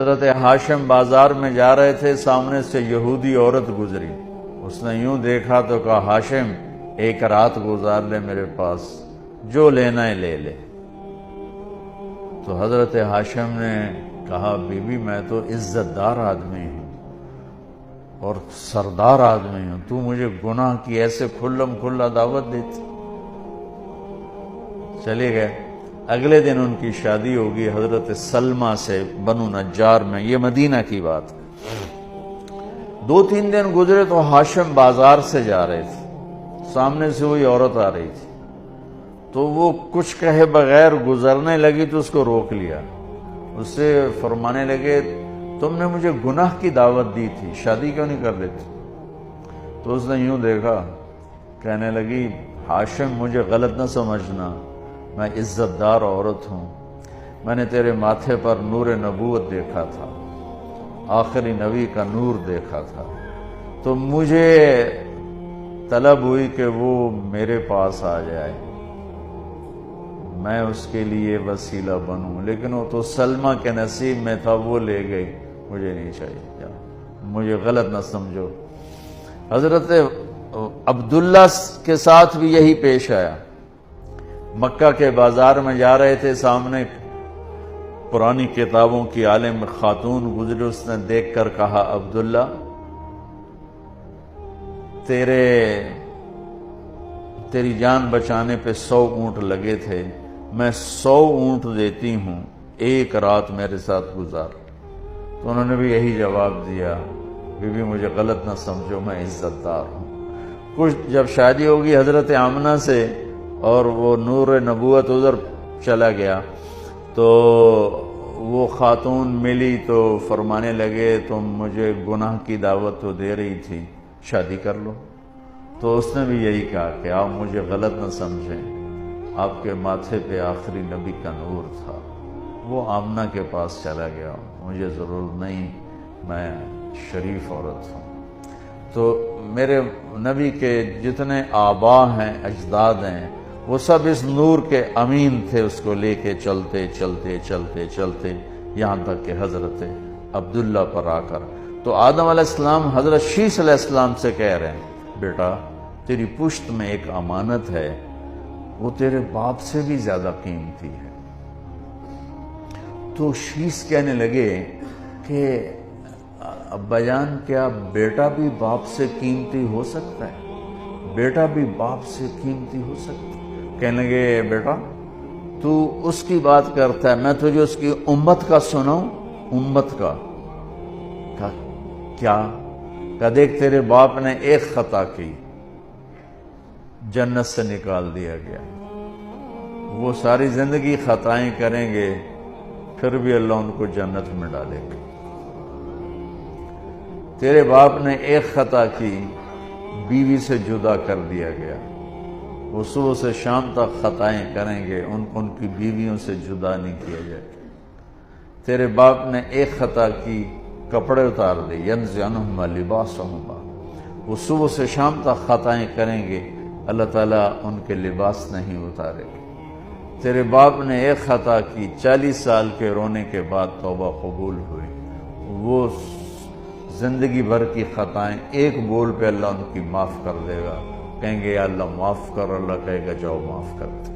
حضرت ہاشم بازار میں جا رہے تھے، سامنے سے یہودی عورت گزری، اس نے یوں دیکھا تو کہا ہاشم ایک رات گزار لے میرے پاس، جو لینا ہے لے لے۔ تو حضرت ہاشم نے کہا بی بی میں تو عزت دار آدمی ہوں اور سردار آدمی ہوں، تو مجھے گناہ کی ایسے کھلم کھلا دعوت دیتی۔ چلے گئے۔ اگلے دن ان کی شادی ہوگی حضرت سلمہ سے بنو نجار میں، یہ مدینہ کی بات۔ 2-3 دن گزرے تو ہاشم بازار سے جا رہے تھے، سامنے سے وہی عورت آ رہی تھی، تو وہ کچھ کہے بغیر گزرنے لگی تو اس کو روک لیا، اس سے فرمانے لگے تم نے مجھے گناہ کی دعوت دی تھی، شادی کیوں نہیں کر لیتی؟ تو اس نے یوں دیکھا، کہنے لگی ہاشم مجھے غلط نہ سمجھنا، میں عزت دار عورت ہوں، میں نے تیرے ماتھے پر نور نبوت دیکھا تھا، آخری نبی کا نور دیکھا تھا، تو مجھے طلب ہوئی کہ وہ میرے پاس آ جائے، میں اس کے لیے وسیلہ بنوں، لیکن وہ تو سلمہ کے نصیب میں تھا، وہ لے گئی، مجھے نہیں چاہیے، مجھے غلط نہ سمجھو۔ حضرت عبداللہ کے ساتھ بھی یہی پیش آیا، مکہ کے بازار میں جا رہے تھے، سامنے پرانی کتابوں کی عالم خاتون گزری، اس نے دیکھ کر کہا عبداللہ تیری جان بچانے پہ 100 اونٹ لگے تھے، میں 100 اونٹ دیتی ہوں، ایک رات میرے ساتھ گزار۔ تو انہوں نے بھی یہی جواب دیا، بی بی مجھے غلط نہ سمجھو، میں عزت دار ہوں۔ کچھ جب شادی ہوگی حضرت آمنہ سے اور وہ نور نبوت ادھر چلا گیا تو وہ خاتون ملی تو فرمانے لگے تم مجھے گناہ کی دعوت تو دے رہی تھی، شادی کر لو۔ تو اس نے بھی یہی کہا کہ آپ مجھے غلط نہ سمجھیں، آپ کے ماتھے پہ آخری نبی کا نور تھا۔ وہ آمنہ کے پاس چلا گیا، مجھے ضرورت نہیں، میں شریف عورت ہوں۔ تو میرے نبی کے جتنے آبا ہیں، اجداد ہیں، وہ سب اس نور کے امین تھے، اس کو لے کے چلتے چلتے چلتے چلتے یہاں تک کہ حضرت عبداللہ پر آ کر تو آدم علیہ السلام حضرت شیس علیہ السلام سے کہہ رہے ہیں بیٹا تیری پشت میں ایک امانت ہے، وہ تیرے باپ سے بھی زیادہ قیمتی ہے۔ تو شیس کہنے لگے کہ ابا جان کیا بیٹا بھی باپ سے قیمتی ہو سکتا ہے؟ بیٹا بھی باپ سے قیمتی ہو سکتا ہے؟ کہنے لگے بیٹا تو اس کی بات کرتا ہے، میں تجھے اس کی امت کا سناؤں، امت کا۔ کہا کیا؟ کہا دیکھ تیرے باپ نے ایک خطا کی، جنت سے نکال دیا گیا، وہ ساری زندگی خطائیں کریں گے پھر بھی اللہ ان کو جنت میں ڈالے گا۔ تیرے باپ نے ایک خطا کی، بیوی سے جدا کر دیا گیا، وہ صبح سے شام تک خطائیں کریں گے، ان کی بیویوں سے جدا نہیں کیا جائے گا۔ تیرے باپ نے ایک خطا کی، کپڑے اتار دے، ینزع عنہما لباسہما، وہ صبح سے شام تک خطائیں کریں گے، اللہ تعالیٰ ان کے لباس نہیں اتارے گا۔ تیرے باپ نے ایک خطا کی، 40 سال کے رونے کے بعد توبہ قبول ہوئی، وہ زندگی بھر کی خطائیں ایک بول پہ اللہ ان کی معاف کر دے گا، کہیں گے یا اللہ معاف کر، اللہ کہے گا جاؤ معاف کرتے۔